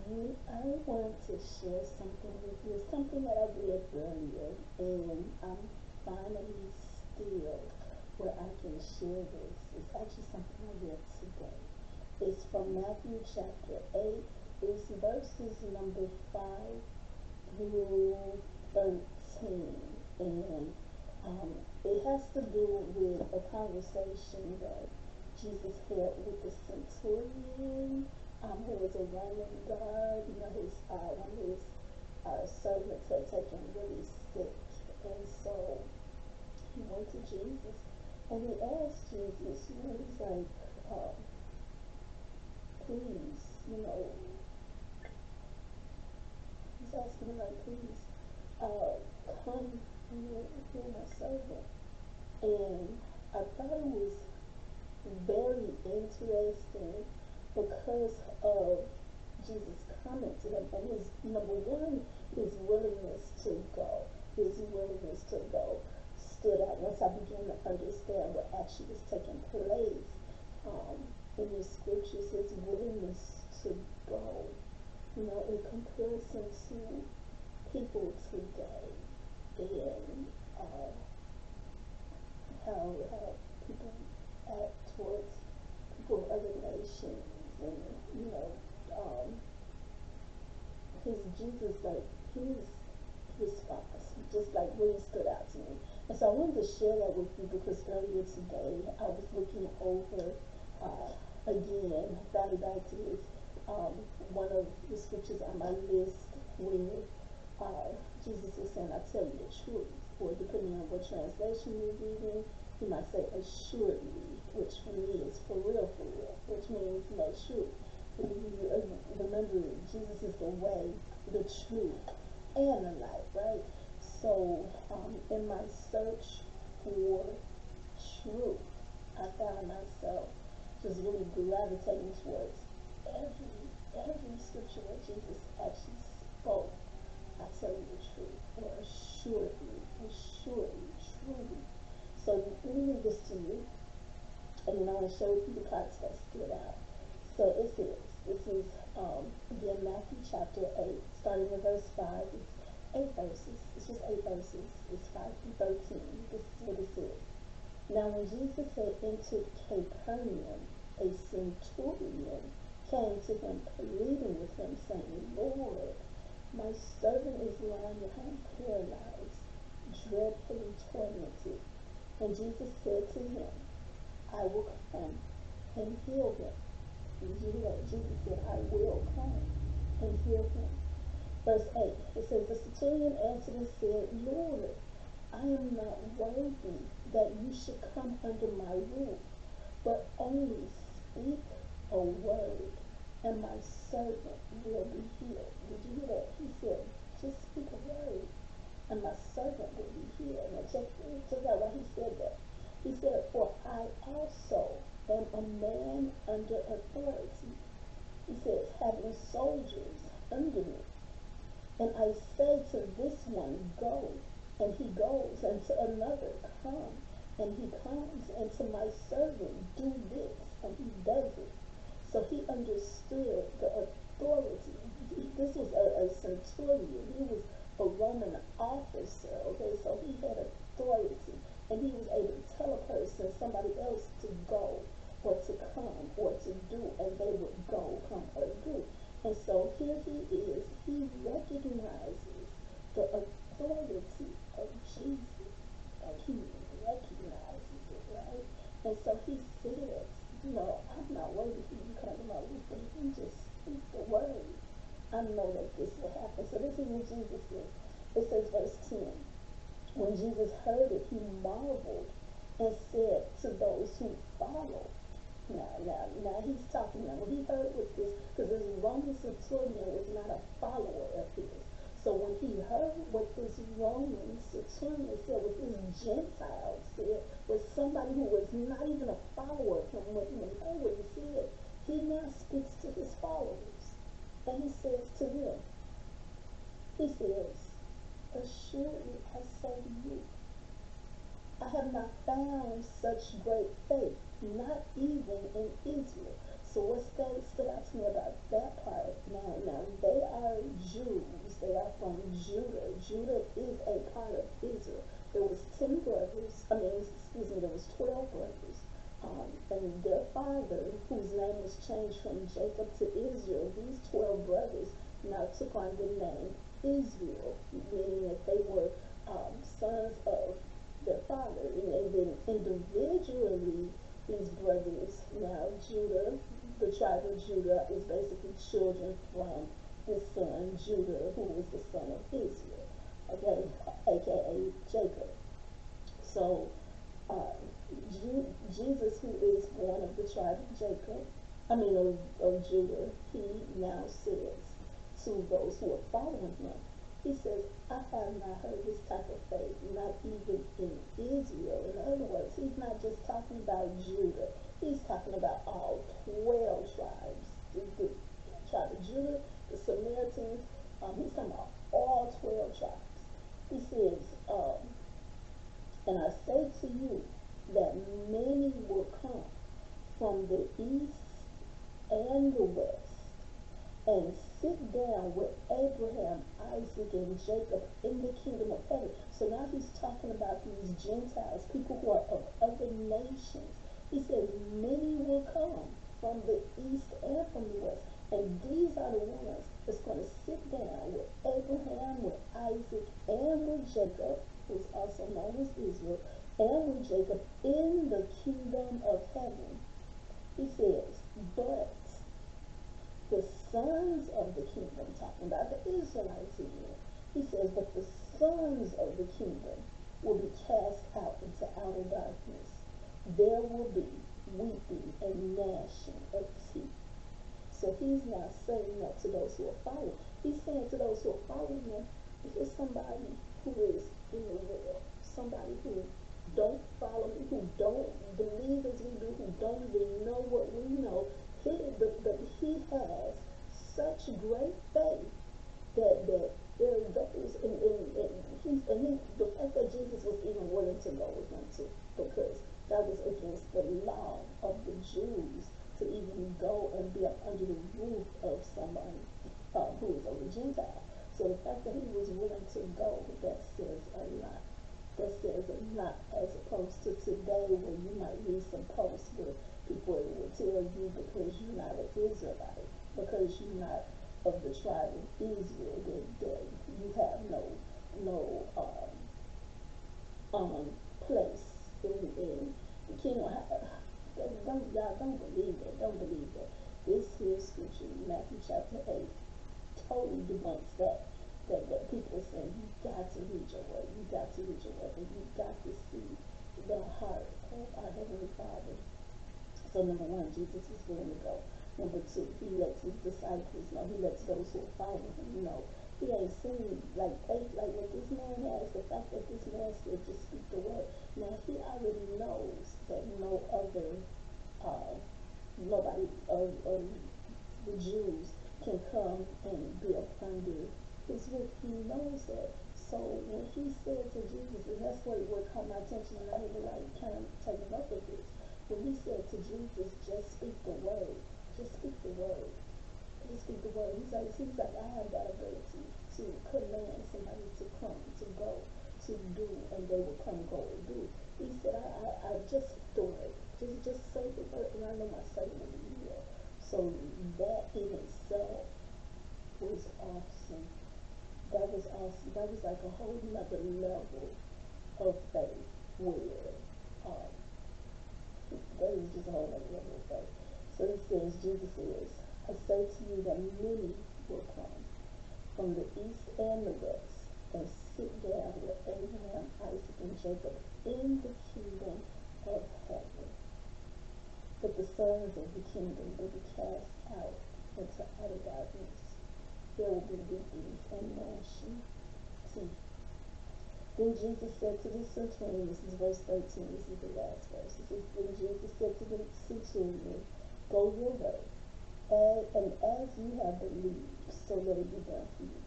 I want to share something with you, something that I read earlier, and I'm finally still where I can share this. It's actually something I read today. It's from Matthew chapter 8. It's verses number 5 through 13. And it has to do with a conversation that Jesus had with the centurion, who was a Roman guard. You know, one of his servants had taken really sick, and so he went to Jesus and he asked Jesus, you know, he's like, please, you know, he's asking him like, please, come, you know, heal my servant. And I thought it was very interesting because of Jesus' comment to him, and his number one, his willingness to go, stood out once I began to understand what actually was taking place in the scriptures. His willingness to go, you know, in comparison to people today, and how people act towards people of other nations, and you know, his Jesus, like his response just like really stood out to me. And so I wanted to share that with you because earlier today I was looking over again, finally back to this one of the scriptures on my list where Jesus is saying, I tell you the truth, or depending on what translation you're reading, he might say assuredly, which for me is for real, which means no truth. Remember, Jesus is the way, the truth, and the light, right? So in my search for truth, I found myself just really gravitating towards every scripture where Jesus actually spoke, I tell you the truth, or assuredly, truly. So let me read this to you, and then I want to share with you the parts that stood out. So it says, this is again Matthew chapter 8, starting in verse 5. It's 8 verses. It's just 8 verses. It's 5 through 13. This is what it says. Now when Jesus had entered Capernaum, a centurion came to him pleading with him, saying, Lord, my servant is lying at home paralyzed, dreadfully tormented. And Jesus said to him, I will come and heal him. Did you hear that? Jesus said, I will come and heal him. Verse 8, it says, the centurion answered and said, Lord, I am not worthy that you should come under my roof, but only speak a word, and my servant will be healed. Did you hear that? He said, just speak a word, and my servant will be healed. Now check out why he said that. He said, for I also am a man under authority. He says, having soldiers under me. And I say to this one, go, and he goes, and to another, come, and he comes, and to my servant, do this, and he does it. So he understood the authority. This was a centurion. He was a Roman officer, okay? So he had authority, and he was able to tell a person, somebody else, to go, or to come, or to do, and they would go, come, or do. And so here he is. He recognizes the authority of Jesus. Like he recognizes it, right? And so he says, you know, I'm not worthy for you to come to my roof, but if you just speak the word, I know that this will happen. So this is what Jesus says. It says verse 10. When Jesus heard it, he marveled and said to those who followed. Now he's talking now. When he heard what this, because this Roman centurion was not a follower of his. So when he heard what this Roman centurion said, what this Gentile said, was somebody who was not even a follower of him, when he heard what he said, he now speaks to his followers. And he says to them, he says, assuredly I say to you, I have not found such great faith, not even in Israel. So what stood out to me about that part, now part of Israel. There was 10 brothers, I mean, excuse me, there was 12 brothers. And their father, whose name was changed from Jacob to Israel, these 12 brothers now took on the name Israel, meaning that they were sons of their father. And then individually, these brothers, now Judah, the tribe of Judah, is basically children from his son Judah, who was the son of Israel, okay, aka Jacob. So Jesus, who is born of the tribe of Jacob, I mean of Judah, he now says to those who are following him, he says, I have not heard this type of faith, not even in Israel. In other words, he's not just talking about Judah, he's talking about all 12 tribes. The tribe of Judah, the Samaritans, he's talking about all 12 tribes. He says, and I say to you that many will come from the east and the west and sit down with Abraham, Isaac, and Jacob in the kingdom of heaven. So now he's talking about these Gentiles, people who are of other nations. He says many will come from the east and from the west. And these are the ones that's going to sit down with Abraham, with Isaac, and with Jacob, who's also known as Israel, and with Jacob in the kingdom of heaven. He says, but the sons of the kingdom, talking about the Israelites again, he says, but the sons of the kingdom will be cast out into outer darkness. There will be weeping and gnashing of teeth. So he's not saying that to those who are following. He's saying to those who are following him, if it's somebody who is in the world, somebody who don't follow me, who don't believe as we do, who don't even know what we know, but he has such great faith that there are those, the fact that Jesus was even willing to go with him too, because that was against the law of the Jews to even go and be up under the roof of somebody who is a Gentile. So the fact that he was willing to go, that says a lot. That says a lot, as opposed to today where you might read some posts where people will tell you because you're not an Israelite, because you're not of the tribe of Israel, that you have no place in the kingdom. Don't believe that. Don't believe that. This here scripture, Matthew chapter 8, totally debunks that. That people are saying, you got to read your word, you got to read your word, and you got to see the heart of our Heavenly Father. So number one, Jesus was willing to go. Number two, he lets his disciples know, he lets those who are following him know. He ain't seen like faith like what this man has, the fact that this man said just speak the word. Now he already knows that no other nobody of the Jews can come and be up under his roof. He knows that. So when he said to Jesus, and that's what caught my attention, and I had to like kind of take note of this. When he said to Jesus, just speak the word, just speak the word, just speak the word. He's like, I have that ability to command somebody to come, to go, to do, and they will come, go, and do. He said, I just speak the word. Just say the word, and I know my servant will be healed. So that in itself was awesome. That was awesome. That was like a whole nother level of faith where that is just a whole nother level of faith. So he says, Jesus says, I say to you that many will come from the east and the west and sit down with Abraham, Isaac, and Jacob in the kingdom of heaven. But the sons of the kingdom will be cast out into outer darkness. There will be weeping and gnashing teeth. Then Jesus said to the centurion, this is verse 13, this is the last verse. Then Jesus said to the centurion, go your way, and as you have believed, so let it be done for you.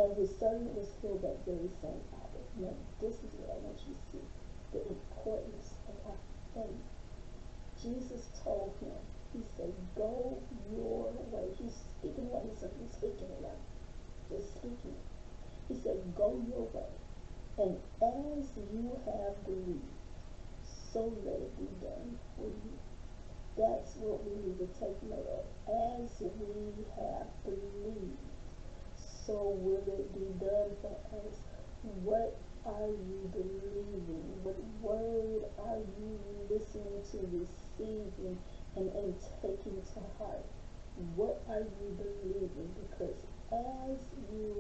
And his servant was healed that very same hour. Now, this is what I want you to see, the importance of our faith. Jesus told him, he said, go your way. He's speaking what he's speaking it out. Just speaking it. He said, go your way. And as you have believed, so let it be done for you. That's what we need to take note of. As we have believed, so will it be done for us. What are you believing? What word are you listening to, receiving, and taking to heart? What are you believing? Because as you